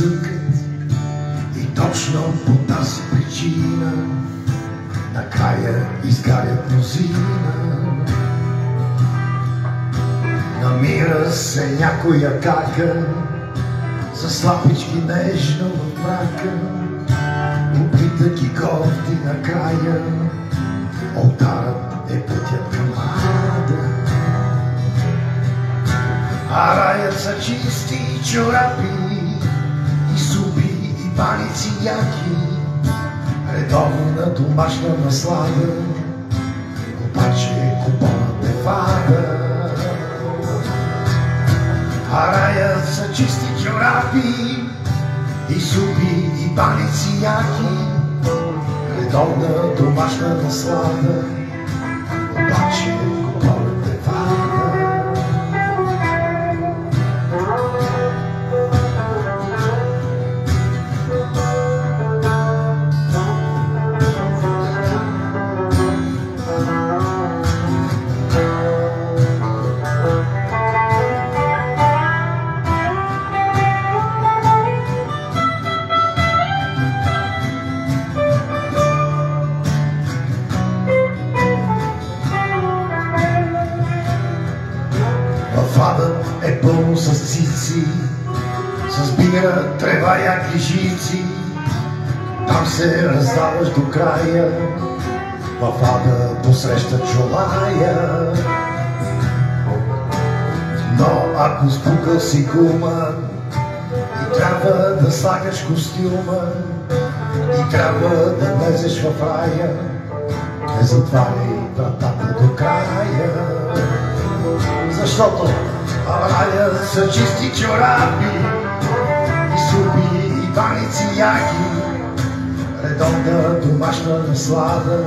цъкат и точно по тази причина накрая изгарят мнозина. Намира се някоя кака за слабички нежно в мрака, опита ги гофти накрая, олтарът е пътят към ада. А раят са чисти чорапи и супи и баници яки, редовна домашна наслада, обаче купонът е вада. А раят са чисти чорапи и супи и баници яки, редовна домашна наслада, обаче купонът е вада. Адът е пълно с цици, с бира, трева, яки жици. Там се раздаваш до края, в ада посреща чолая. Но ако спукал си гума и трябва да слагаш костюма и трябва да влезеш в рая, не затваряй вратата до края. Защото раят са чисти чорапи и супи и баници яки, редовна домашна наслада,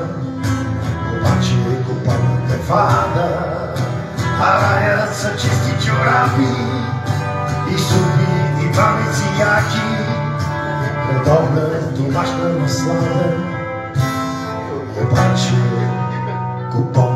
обаче купонът е вада. А раят са чисти чорапи и супи и баници яки, редовна домашна наслада, обаче купонът